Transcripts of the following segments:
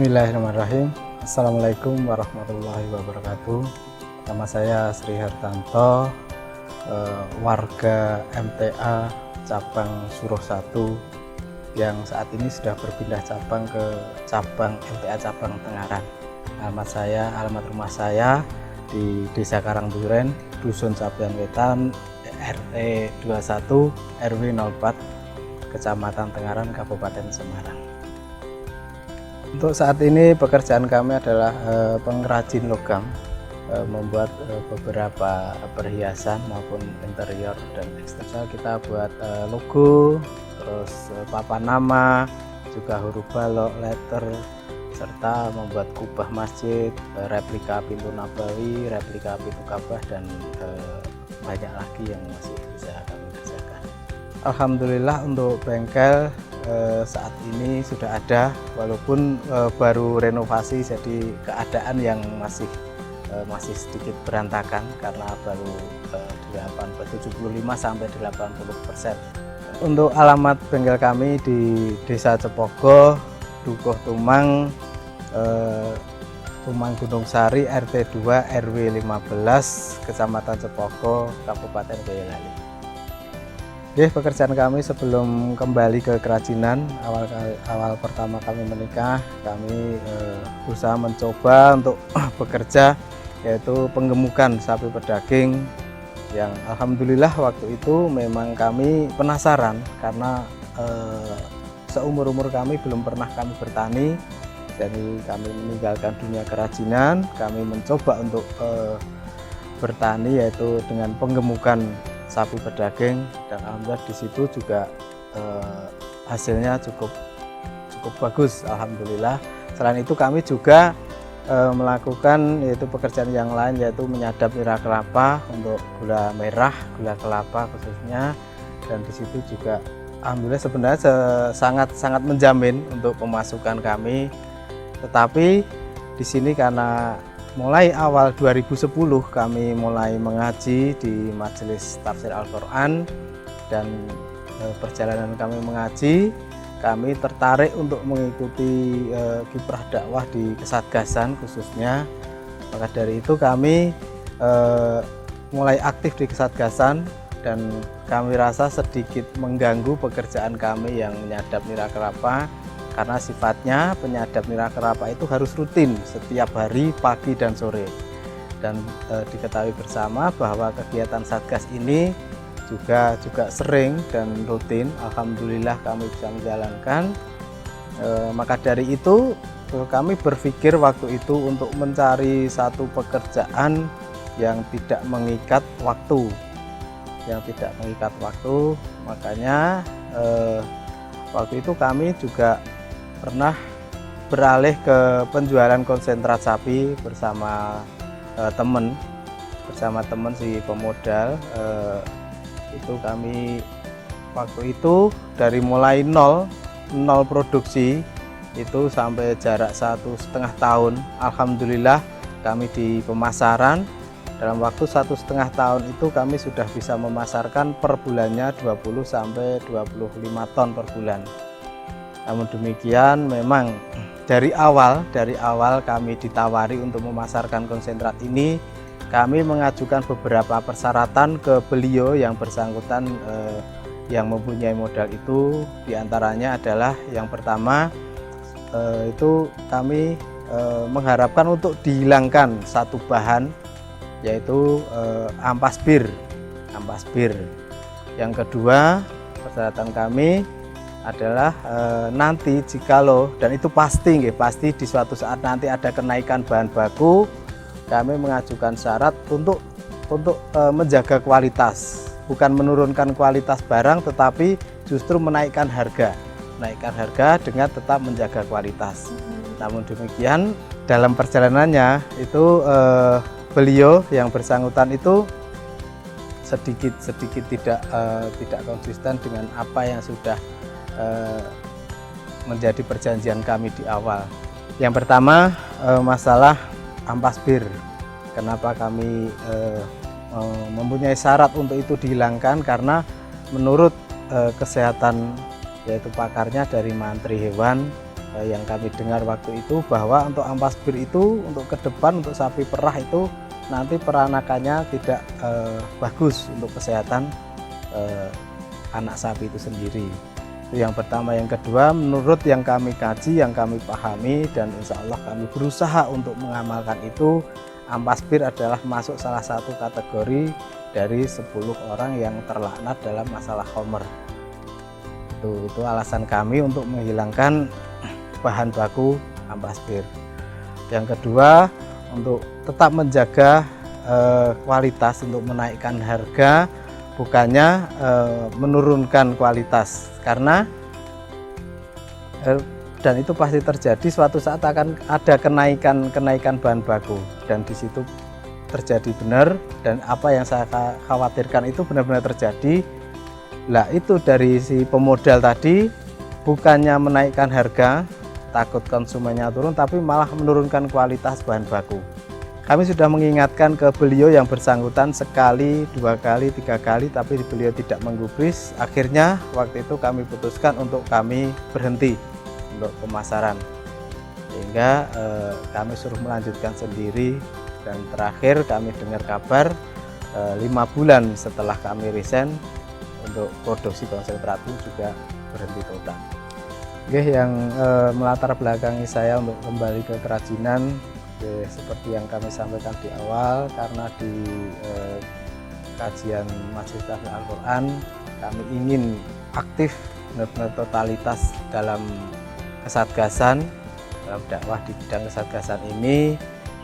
Bismillahirrahmanirrahim. Assalamualaikum warahmatullahi wabarakatuh. Nama saya Sri Hartanto, warga MTA cabang Suruh 1 yang saat ini sudah berpindah cabang ke cabang MTA cabang Tengaran. Alamat rumah saya di Desa Karangduren, Dusun Sabian Wetan, RT 21 RW 04, Kecamatan Tengaran, Kabupaten Semarang. Untuk saat ini pekerjaan kami adalah pengrajin logam, membuat beberapa perhiasan maupun interior dan eksternal. Kita buat logo, terus papan nama, juga huruf balok, letter, serta membuat kubah masjid, replika pintu Nabawi, replika pintu Ka'bah, dan banyak lagi yang masih bisa kami kerjakan. Alhamdulillah untuk bengkel saat ini sudah ada, walaupun baru renovasi, jadi keadaan yang masih sedikit berantakan karena baru 75 sampai 80%. Untuk alamat bengkel kami di Desa Cepogo, Dukuh Tumang, Tumang Gunung Sari, RT 2 RW 15, Kecamatan Cepogo, Kabupaten Boyolali. Oke, pekerjaan kami sebelum kembali ke kerajinan, awal pertama kami menikah, kami berusaha mencoba untuk bekerja, yaitu penggemukan sapi pedaging, yang alhamdulillah waktu itu memang kami penasaran karena seumur-umur kami belum pernah kami bertani. Jadi kami meninggalkan dunia kerajinan, kami mencoba untuk bertani, yaitu dengan penggemukan sapi pedaging, dan alhamdulillah di situ juga hasilnya cukup bagus, alhamdulillah. Selain itu kami juga melakukan yaitu pekerjaan yang lain, yaitu menyadap nira kelapa untuk gula merah, gula kelapa khususnya, dan di situ juga alhamdulillah sebenarnya sangat menjamin untuk pemasukan kami. Tetapi di sini karena mulai awal 2010 kami mulai mengaji di Majelis Tafsir Al-Quran, dan perjalanan kami mengaji, kami tertarik untuk mengikuti kiprah dakwah di Kesatgasan khususnya. Maka dari itu kami mulai aktif di Kesatgasan, dan kami rasa sedikit mengganggu pekerjaan kami yang menyadap nira kelapa, karena sifatnya penyadap nira kelapa itu harus rutin setiap hari pagi dan sore. Dan diketahui bersama bahwa kegiatan Satgas ini juga sering dan rutin. Alhamdulillah kami bisa menjalankan. Maka dari itu kami berpikir waktu itu untuk mencari satu pekerjaan yang tidak mengikat waktu, makanya waktu itu kami juga pernah beralih ke penjualan konsentrat sapi bersama teman si pemodal. Itu kami waktu itu dari mulai nol produksi itu sampai jarak 1,5 tahun. Alhamdulillah kami di pemasaran dalam waktu 1,5 tahun itu kami sudah bisa memasarkan per bulannya 20 sampai 25 ton per bulan. Namun demikian, memang dari awal kami ditawari untuk memasarkan konsentrat ini, kami mengajukan beberapa persyaratan ke beliau yang bersangkutan yang mempunyai modal itu. Diantaranya adalah yang pertama itu kami mengharapkan untuk dihilangkan satu bahan, yaitu ampas bir. Yang kedua, persyaratan kami adalah nanti jikalau, dan itu pasti di suatu saat nanti ada kenaikan bahan baku, kami mengajukan syarat untuk menjaga kualitas, bukan menurunkan kualitas barang, tetapi justru menaikkan harga dengan tetap menjaga kualitas. Namun demikian dalam perjalanannya itu beliau yang bersangkutan itu sedikit tidak konsisten dengan apa yang sudah menjadi perjanjian kami di awal. Yang pertama masalah ampas bir. Kenapa kami mempunyai syarat untuk itu dihilangkan? Karena menurut kesehatan, yaitu pakarnya dari Mantri Hewan, yang kami dengar waktu itu bahwa untuk ampas bir itu untuk ke depan untuk sapi perah itu nanti peranakannya tidak bagus untuk kesehatan anak sapi itu sendiri. Itu yang pertama. Yang kedua, menurut yang kami kaji, yang kami pahami, dan insya Allah kami berusaha untuk mengamalkan itu, ampas bir adalah masuk salah satu kategori dari 10 orang yang terlaknat dalam masalah khamr. Itu alasan kami untuk menghilangkan bahan baku ampas bir. Yang kedua, untuk tetap menjaga kualitas, untuk menaikkan harga, bukannya menurunkan kualitas, karena dan itu pasti terjadi suatu saat akan ada kenaikan bahan baku, dan di situ terjadi benar, dan apa yang saya khawatirkan itu benar-benar terjadi. Lah itu dari si pemodal tadi bukannya menaikkan harga, takut konsumennya turun, tapi malah menurunkan kualitas bahan baku. Kami sudah mengingatkan ke beliau yang bersangkutan sekali, 2 kali, 3 kali, tapi beliau tidak menggubris. Akhirnya waktu itu kami putuskan untuk kami berhenti untuk pemasaran, sehingga kami suruh melanjutkan sendiri. Dan terakhir kami dengar kabar 5 bulan setelah kami resign, untuk produksi konsentrat juga berhenti total. Oke, yang melatar belakangi saya untuk kembali ke kerajinan, seperti yang kami sampaikan di awal, karena di kajian Majelis Tahfidz Al-Quran kami ingin aktif benar-benar totalitas dalam kesatgasan, dalam dakwah di bidang kesatgasan ini.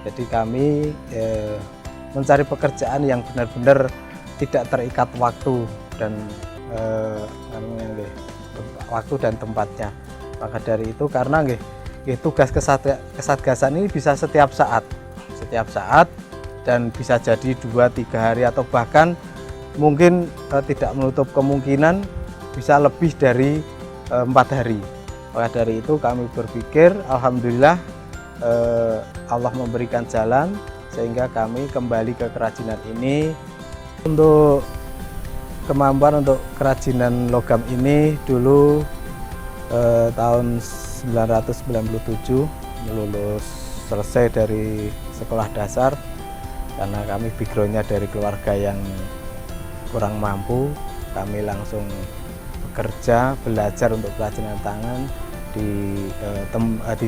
Jadi kami mencari pekerjaan yang benar-benar tidak terikat waktu dan waktu dan tempatnya. Maka dari itu, karena tugas kesatgasan ini bisa setiap saat dan bisa jadi 2-3 hari atau bahkan mungkin tidak menutup kemungkinan bisa lebih dari 4 hari. Maka dari itu kami berpikir, alhamdulillah Allah memberikan jalan sehingga kami kembali ke kerajinan ini. Untuk kemampuan untuk kerajinan logam ini dulu tahun 1997 lulus selesai dari sekolah dasar, karena kami backgroundnya dari keluarga yang kurang mampu. Kami langsung bekerja, belajar untuk kerajinan tangan di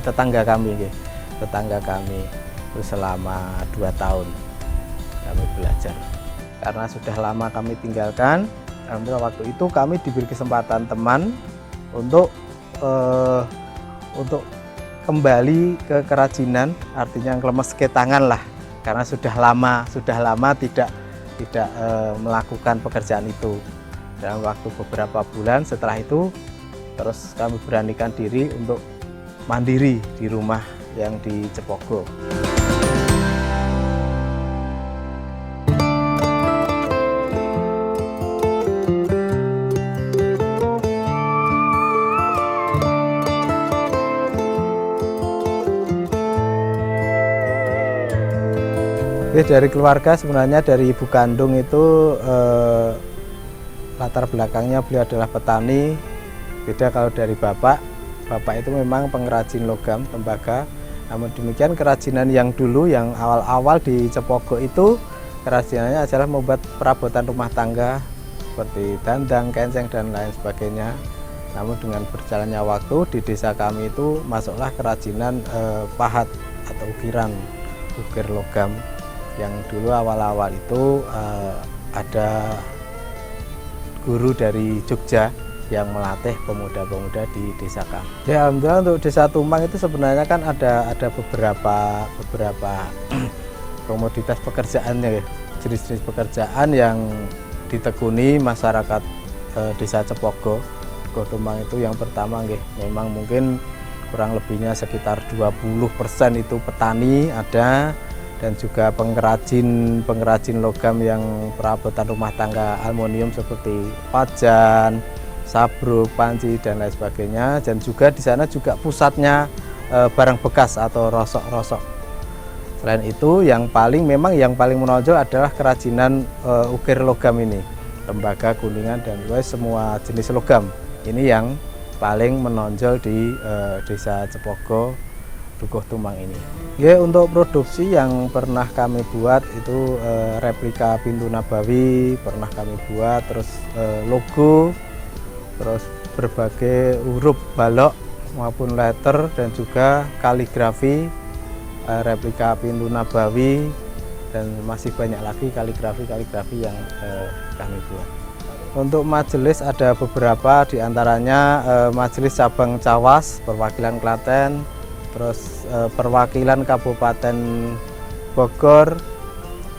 tetangga kami, itu selama 2 tahun kami belajar. Karena sudah lama kami tinggalkan, alhamdulillah waktu itu kami diberi kesempatan teman untuk kembali ke kerajinan, artinya ngelemes ke tangan lah, karena sudah lama tidak melakukan pekerjaan itu. Dalam waktu beberapa bulan setelah itu, terus kami beranikan diri untuk mandiri di rumah yang di Cepogo. Dari keluarga, sebenarnya dari ibu kandung itu latar belakangnya beliau adalah petani. Beda kalau dari bapak itu memang pengrajin logam tembaga. Namun demikian kerajinan yang dulu, yang awal-awal di Cepogo itu, kerajinannya adalah membuat perabotan rumah tangga seperti dandang, kenceng, dan lain sebagainya. Namun dengan berjalannya waktu di desa kami itu masuklah kerajinan pahat atau ukir logam. Yang dulu awal-awal itu ada guru dari Jogja yang melatih pemuda-pemuda di desa kami. Ya, alhamdulillah untuk desa Tumpang itu sebenarnya kan ada beberapa komoditas pekerjaannya, jenis-jenis pekerjaan yang ditekuni masyarakat desa Cepogo. Tumpang itu yang pertama memang mungkin kurang lebihnya sekitar 20% itu petani ada, dan juga pengrajin logam yang perabotan rumah tangga aluminium seperti pajan, sabruk, panci, dan lain sebagainya. Dan juga di sana juga pusatnya barang bekas atau rosok-rosok. Selain itu, yang paling menonjol adalah kerajinan ukir logam ini, tembaga, kuningan, dan semua jenis logam. Ini yang paling menonjol di Desa Cepogo, Dukuh Tumang ini. Ya, untuk produksi yang pernah kami buat itu replika pintu Nabawi pernah kami buat, terus logo, terus berbagai huruf balok maupun letter, dan juga kaligrafi replika pintu Nabawi, dan masih banyak lagi kaligrafi yang kami buat. Untuk majelis ada beberapa, diantaranya majelis cabang Cawas perwakilan Klaten, terus perwakilan Kabupaten Bogor,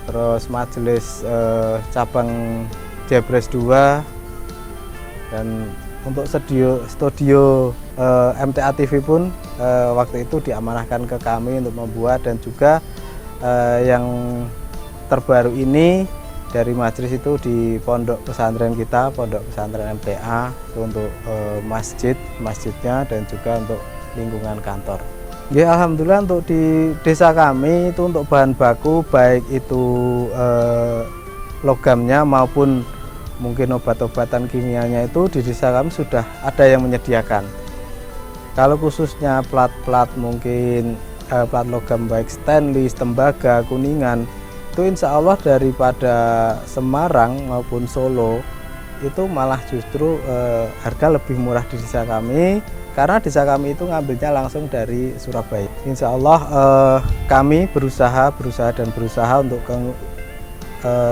terus majelis cabang Jebres 2, dan untuk studio MTA TV pun waktu itu diamanahkan ke kami untuk membuat, dan juga yang terbaru ini dari majelis itu di pondok pesantren kita, pondok pesantren MTA, itu untuk masjidnya dan juga untuk lingkungan kantor. Ya, alhamdulillah untuk di desa kami itu untuk bahan baku baik itu logamnya maupun mungkin obat-obatan kimianya itu di desa kami sudah ada yang menyediakan. Kalau khususnya plat-plat mungkin plat logam baik stainless, tembaga, kuningan, itu insya Allah daripada Semarang maupun Solo itu malah justru harga lebih murah di desa kami, karena desa kami itu ngambilnya langsung dari Surabaya. Insya Allah kami berusaha untuk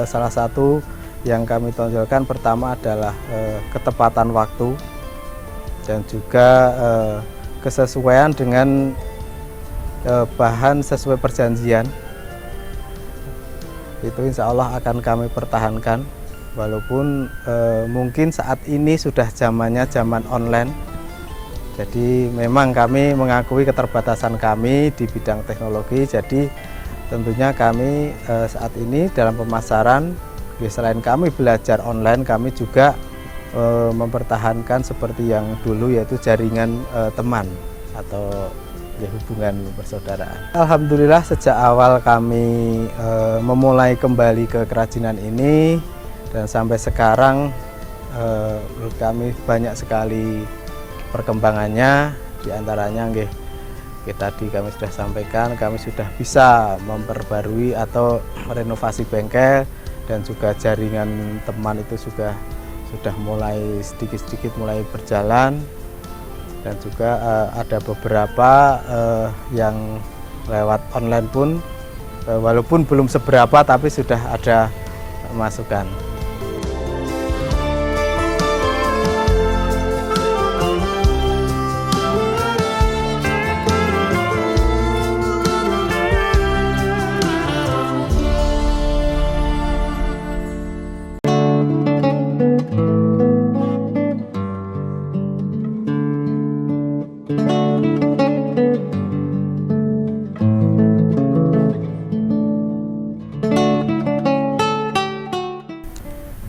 salah satu yang kami tonjolkan pertama adalah ketepatan waktu dan juga kesesuaian dengan bahan sesuai perjanjian. Itu insya Allah akan kami pertahankan, walaupun mungkin saat ini sudah zamannya zaman online. Jadi memang kami mengakui keterbatasan kami di bidang teknologi, jadi tentunya kami saat ini dalam pemasaran, selain kami belajar online, kami juga mempertahankan seperti yang dulu, yaitu jaringan teman atau ya, hubungan persaudaraan. Alhamdulillah sejak awal kami memulai kembali ke kerajinan ini, dan sampai sekarang menurut kami banyak sekali perkembangannya. Diantaranya tadi kami sudah sampaikan, kami sudah bisa memperbarui atau merenovasi bengkel, dan juga jaringan teman itu sudah mulai sedikit-sedikit mulai berjalan. Dan juga ada beberapa yang lewat online pun walaupun belum seberapa tapi sudah ada masukan.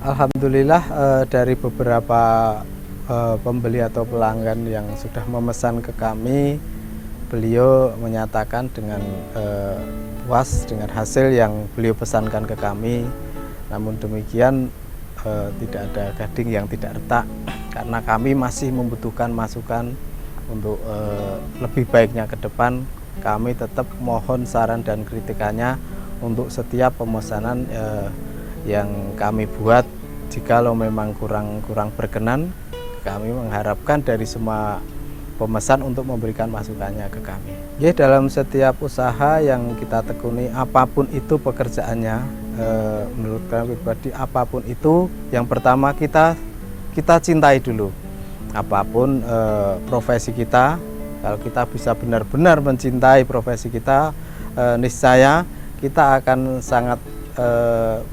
Alhamdulillah dari beberapa pembeli atau pelanggan yang sudah memesan ke kami, beliau menyatakan dengan puas dengan hasil yang beliau pesankan ke kami. Namun demikian tidak ada gading yang tidak retak, karena kami masih membutuhkan masukan untuk lebih baiknya ke depan. Kami tetap mohon saran dan kritikannya untuk setiap pemesanan yang kami buat. Jikalau memang kurang berkenan, kami mengharapkan dari semua pemesan untuk memberikan masukannya ke kami. Ya, dalam setiap usaha yang kita tekuni, apapun itu pekerjaannya, menurut kami pribadi, apapun itu, yang pertama kita cintai dulu. Apapun profesi kita, kalau kita bisa benar-benar mencintai profesi kita, niscaya kita akan sangat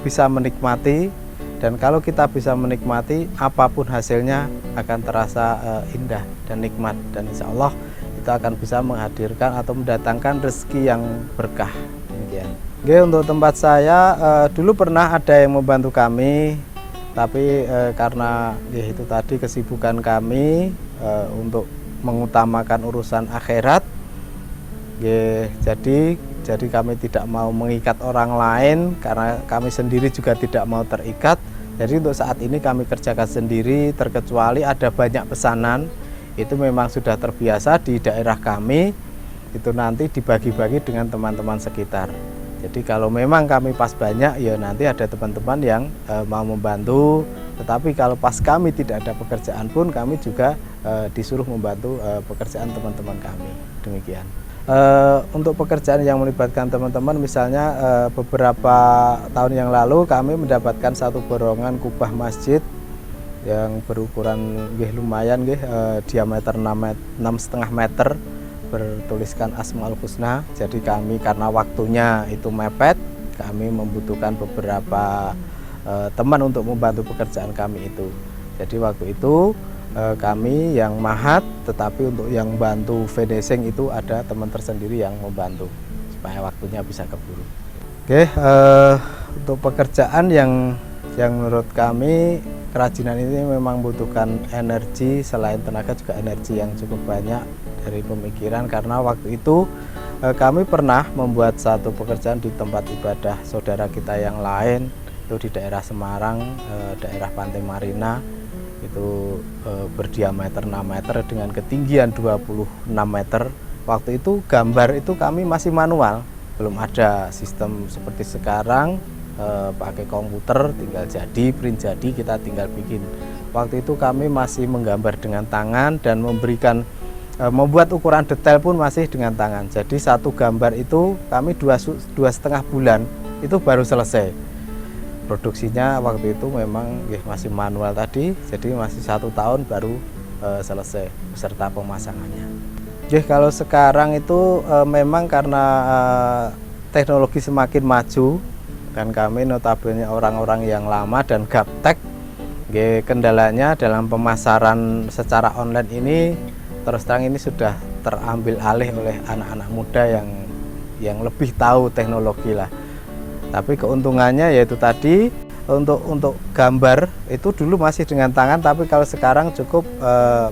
bisa menikmati. Dan kalau kita bisa menikmati, apapun hasilnya akan terasa indah dan nikmat, dan insya Allah kita akan bisa menghadirkan atau mendatangkan rezeki yang berkah. Demikian. Oke, untuk tempat saya dulu pernah ada yang membantu kami, tapi karena ya itu tadi kesibukan kami untuk mengutamakan urusan akhirat, ya, jadi kami tidak mau mengikat orang lain, karena kami sendiri juga tidak mau terikat. Jadi untuk saat ini kami kerjakan sendiri, terkecuali ada banyak pesanan itu memang sudah terbiasa di daerah kami, itu nanti dibagi-bagi dengan teman-teman sekitar. Jadi kalau memang kami pas banyak, ya nanti ada teman-teman yang mau membantu. Tetapi kalau pas kami tidak ada pekerjaan pun, kami juga disuruh membantu pekerjaan teman-teman kami. Demikian. Untuk pekerjaan yang melibatkan teman-teman, misalnya beberapa tahun yang lalu kami mendapatkan satu borongan kubah masjid yang berukuran lumayan, diameter 6,5 meter, bertuliskan Asmaul Husna. Jadi kami karena waktunya itu mepet, kami membutuhkan beberapa teman untuk membantu pekerjaan kami itu. Jadi waktu itu kami yang mahat, tetapi untuk yang bantu finishing itu ada teman tersendiri yang membantu supaya waktunya bisa keburu. Oke, untuk pekerjaan yang menurut kami kerajinan ini memang membutuhkan energi, selain tenaga juga energi yang cukup banyak dari pemikiran, karena waktu itu kami pernah membuat satu pekerjaan di tempat ibadah saudara kita yang lain, itu di daerah Semarang, daerah Pantai Marina, itu berdiameter 6 meter dengan ketinggian 26 meter. Waktu itu gambar itu kami masih manual, belum ada sistem seperti sekarang, pakai komputer tinggal jadi, print jadi, kita tinggal bikin. Waktu itu kami masih menggambar dengan tangan dan memberikan membuat ukuran detail pun masih dengan tangan. Jadi satu gambar itu kami 2,5 bulan itu baru selesai. Produksinya waktu itu memang masih manual tadi, jadi masih 1 tahun baru selesai beserta pemasangannya. Kalau sekarang itu memang karena teknologi semakin maju, dan kami notabene orang-orang yang lama dan gaptek, kendalanya dalam pemasaran secara online ini terus terang ini sudah terambil alih oleh anak-anak muda yang lebih tahu teknologi lah. Tapi keuntungannya yaitu tadi, untuk gambar itu dulu masih dengan tangan, tapi kalau sekarang cukup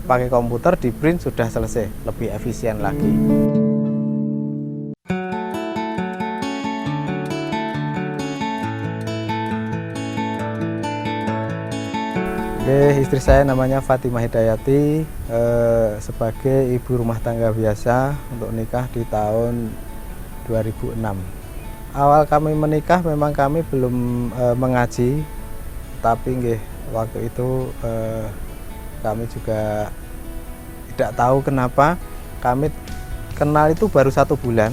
pakai komputer, di print sudah selesai, lebih efisien lagi. Istri saya namanya Fatimah Hidayati, sebagai ibu rumah tangga biasa, untuk nikah di tahun 2006. Awal kami menikah memang kami belum mengaji, tapi waktu itu kami juga tidak tahu kenapa kami kenal itu baru 1 bulan,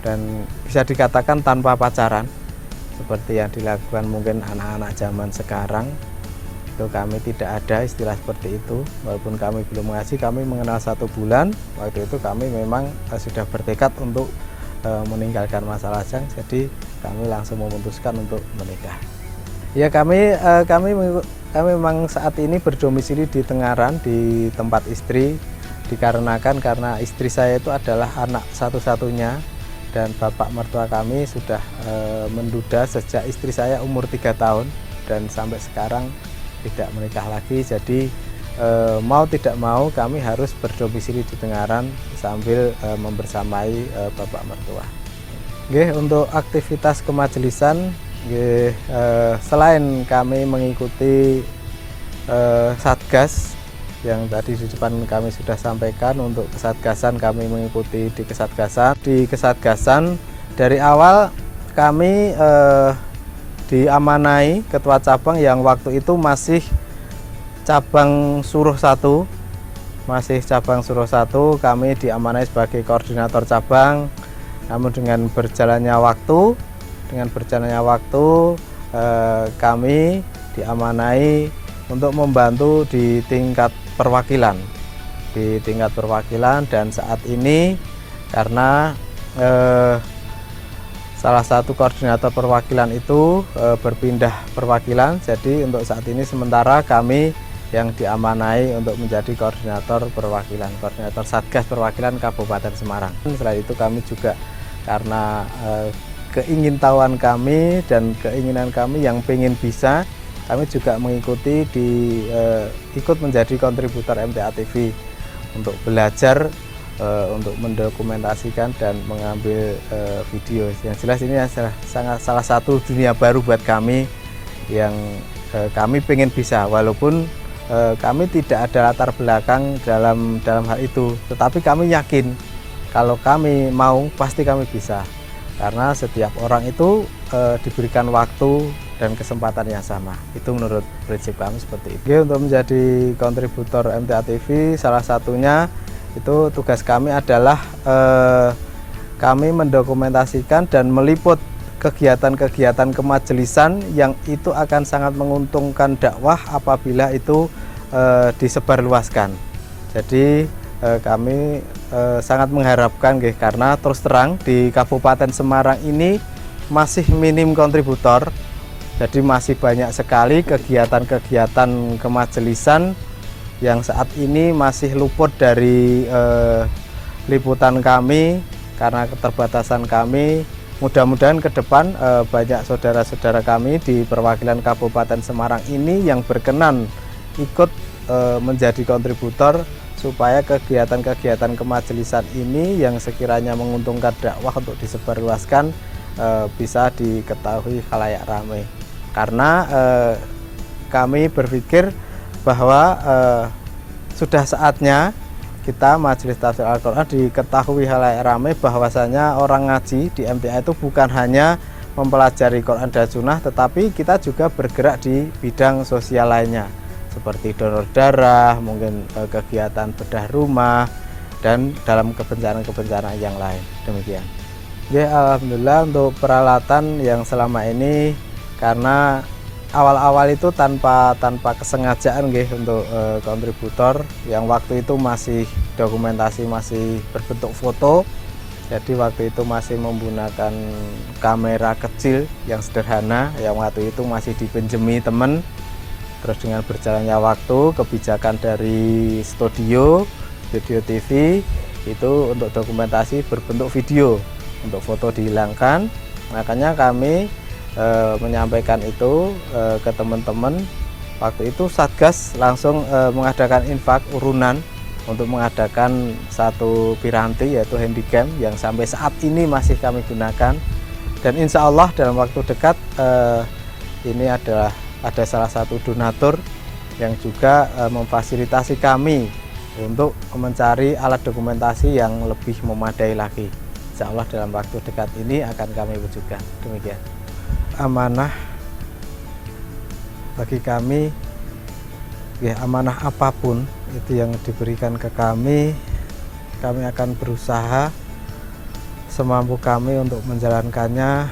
dan bisa dikatakan tanpa pacaran seperti yang dilakukan mungkin anak-anak zaman sekarang. Itu kami tidak ada istilah seperti itu. Walaupun kami belum mengaji, kami mengenal 1 bulan. Waktu itu kami memang sudah bertekad untuk meninggalkan masa lajang, jadi kami langsung memutuskan untuk menikah. Ya, kami memang saat ini berdomisili di Tengaran, di tempat istri, dikarenakan karena istri saya itu adalah anak satu-satunya, dan bapak mertua kami sudah menduda sejak istri saya umur 3 tahun dan sampai sekarang tidak menikah lagi. Jadi mau tidak mau kami harus berdomisili di Tengaran sambil membersamai bapak mertua. Untuk aktivitas kemajelisan, selain kami mengikuti satgas yang tadi di depan kami sudah sampaikan, untuk kesatgasan kami mengikuti di kesatgasan. Di kesatgasan dari awal kami diamanai ketua cabang yang waktu itu masih cabang Suruh 1, kami diamanai sebagai koordinator cabang. Namun dengan berjalannya waktu, kami diamanai untuk membantu di tingkat perwakilan, dan saat ini karena salah satu koordinator perwakilan itu berpindah perwakilan, jadi untuk saat ini sementara kami yang diamanai untuk menjadi koordinator Satgas Perwakilan Kabupaten Semarang. Selain itu kami juga karena keingintahuan kami dan keinginan kami yang pengen bisa, kami juga mengikuti ikut menjadi kontributor MTA TV untuk belajar, untuk mendokumentasikan dan mengambil video. Yang jelas ini salah satu dunia baru buat kami yang kami pengen bisa, walaupun kami tidak ada latar belakang dalam hal itu, tetapi kami yakin kalau kami mau pasti kami bisa, karena setiap orang itu diberikan waktu dan kesempatan yang sama. Itu menurut prinsip kami seperti itu. Untuk menjadi kontributor MTA TV, salah satunya itu tugas kami adalah kami mendokumentasikan dan meliput kegiatan-kegiatan kemajelisan yang itu akan sangat menguntungkan dakwah apabila itu disebarluaskan. Jadi kami sangat mengharapkan karena terus terang di Kabupaten Semarang ini masih minim kontributor, jadi masih banyak sekali kegiatan-kegiatan kemajelisan yang saat ini masih luput dari liputan kami karena keterbatasan kami. Mudah-mudahan ke depan banyak saudara-saudara kami di perwakilan Kabupaten Semarang ini yang berkenan ikut menjadi kontributor supaya kegiatan-kegiatan kemajelisan ini yang sekiranya menguntungkan dakwah untuk disebarluaskan bisa diketahui khalayak ramai. Karena kami berpikir bahwa sudah saatnya kita Majelis Tafsir Al-Quran diketahui khalayak ramai bahwasanya orang ngaji di MTA itu bukan hanya mempelajari Quran dan Sunnah, tetapi kita juga bergerak di bidang sosial lainnya seperti donor darah, mungkin kegiatan bedah rumah, dan dalam kebencanaan-kebencanaan yang lain. Demikian. Ya, alhamdulillah untuk peralatan yang selama ini, karena awal-awal itu tanpa kesengajaan untuk kontributor, yang waktu itu masih dokumentasi masih berbentuk foto. Jadi waktu itu masih menggunakan kamera kecil yang sederhana, yang waktu itu masih dipinjemi teman. Terus dengan berjalannya waktu, kebijakan dari studio TV itu untuk dokumentasi berbentuk video, untuk foto dihilangkan. Makanya kami menyampaikan itu ke teman-teman. Waktu itu Satgas langsung mengadakan infak urunan untuk mengadakan satu piranti, yaitu handycam yang sampai saat ini masih kami gunakan. Dan insya Allah dalam waktu dekat ini ada salah satu donatur yang juga memfasilitasi kami untuk mencari alat dokumentasi yang lebih memadai lagi. Insya Allah dalam waktu dekat ini akan kami wujudkan. Demikian. Amanah bagi kami, ya, amanah apapun itu yang diberikan ke kami akan berusaha semampu kami untuk menjalankannya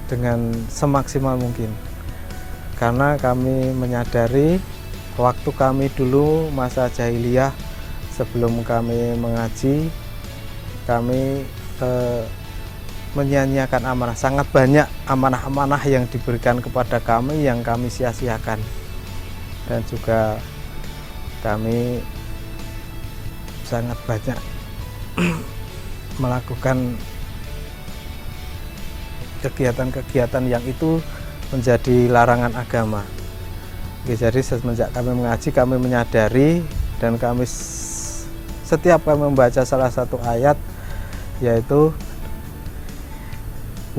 dengan semaksimal mungkin. Karena kami menyadari waktu kami dulu masa jahiliyah, sebelum kami mengaji, kami menyia-nyiakan amanah. Sangat banyak amanah-amanah yang diberikan kepada kami yang kami sia-siakan. Dan juga kami sangat banyak melakukan kegiatan-kegiatan yang itu menjadi larangan agama. Jadi semenjak kami mengaji, kami menyadari, dan kami setiap kami membaca salah satu ayat, yaitu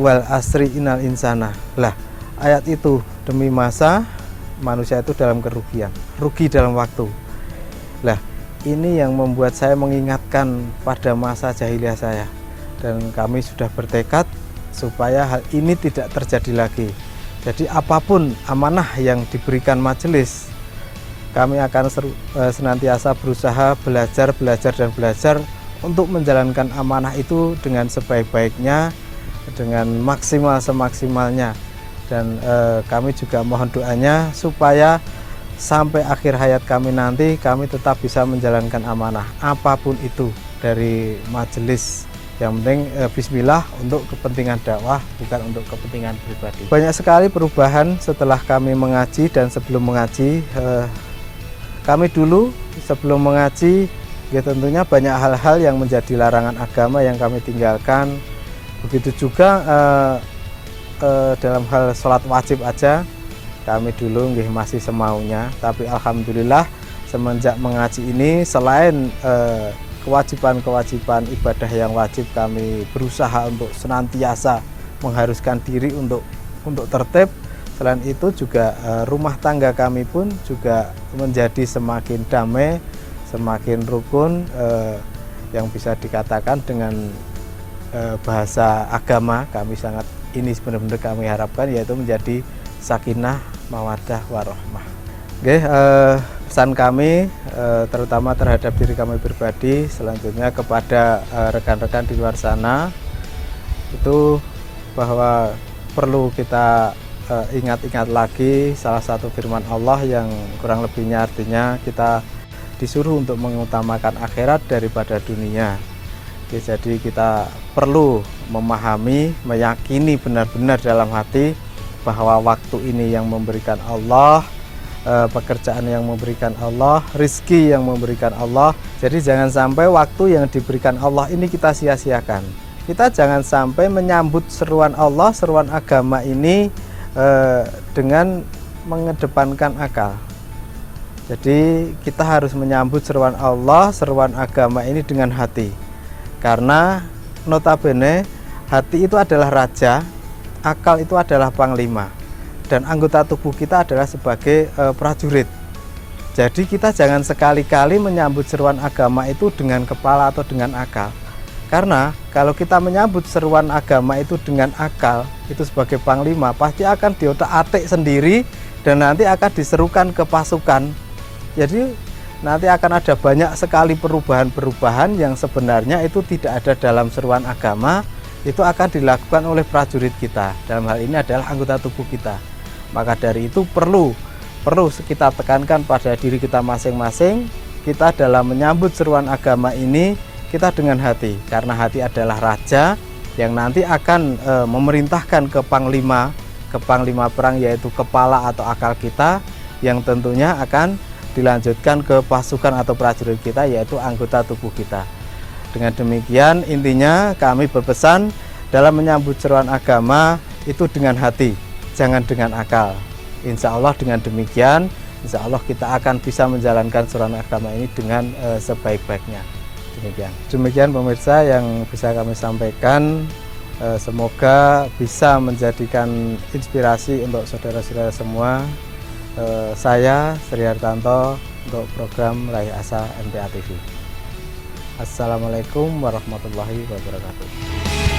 wal asri innal insana. Lah, ayat itu demi masa manusia itu dalam kerugian, rugi dalam waktu. Lah, ini yang membuat saya mengingatkan pada masa jahiliyah saya, dan kami sudah bertekad supaya hal ini tidak terjadi lagi. Jadi apapun amanah yang diberikan majelis, kami akan senantiasa berusaha belajar untuk menjalankan amanah itu dengan sebaik-baiknya, dengan semaksimalnya. Dan kami juga mohon doanya supaya sampai akhir hayat kami nanti, kami tetap bisa menjalankan amanah apapun itu dari majelis. Yang penting bismillah untuk kepentingan dakwah, bukan untuk kepentingan pribadi. Banyak sekali perubahan setelah kami mengaji dan sebelum mengaji. Kami dulu sebelum mengaji, ya tentunya banyak hal-hal yang menjadi larangan agama yang kami tinggalkan. Begitu juga dalam hal sholat wajib aja, kami dulu masih semaunya. Tapi alhamdulillah semenjak mengaji ini, selain kewajiban-kewajiban ibadah yang wajib, kami berusaha untuk senantiasa mengharuskan diri untuk tertib, Selain itu juga rumah tangga kami pun juga menjadi semakin damai, semakin rukun, yang bisa dikatakan dengan bahasa agama kami sangat ini benar-benar kami harapkan, yaitu menjadi sakinah, mawaddah, warahmah. Oke, pesan kami terutama terhadap diri kami pribadi, selanjutnya kepada rekan-rekan di luar sana, itu bahwa perlu kita ingat-ingat lagi salah satu firman Allah yang kurang lebihnya artinya kita disuruh untuk mengutamakan akhirat daripada dunia. Jadi kita perlu memahami, meyakini benar-benar dalam hati bahwa waktu ini yang memberikan Allah, pekerjaan yang memberikan Allah, rizki yang memberikan Allah. Jadi jangan sampai waktu yang diberikan Allah ini kita sia-siakan. Kita jangan sampai menyambut seruan Allah, seruan agama ini dengan mengedepankan akal. Jadi kita harus menyambut seruan Allah, seruan agama ini dengan hati. Karena notabene hati itu adalah raja, akal itu adalah panglima, dan anggota tubuh kita adalah sebagai prajurit. Jadi kita jangan sekali-kali menyambut seruan agama itu dengan kepala atau dengan akal. Karena kalau kita menyambut seruan agama itu dengan akal, itu sebagai panglima, pasti akan diotak-atik sendiri dan nanti akan diserukan ke pasukan. Jadi nanti akan ada banyak sekali perubahan-perubahan yang sebenarnya itu tidak ada dalam seruan agama, itu akan dilakukan oleh prajurit kita. Dalam hal ini adalah anggota tubuh kita. Maka dari itu perlu kita tekankan pada diri kita masing-masing, kita dalam menyambut seruan agama ini, kita dengan hati. Karena hati adalah raja yang nanti akan memerintahkan ke panglima perang, yaitu kepala atau akal kita, yang tentunya akan dilanjutkan ke pasukan atau prajurit kita, yaitu anggota tubuh kita. Dengan demikian intinya kami berpesan dalam menyambut seruan agama itu dengan hati, jangan dengan akal. Insya Allah dengan demikian, insya Allah kita akan bisa menjalankan seruan agama ini dengan sebaik-baiknya. Demikian pemirsa yang bisa kami sampaikan. Semoga bisa menjadikan inspirasi untuk saudara-saudara semua. Saya Sri Hartanto untuk program Raih Asa MTA TV. Assalamualaikum warahmatullahi wabarakatuh.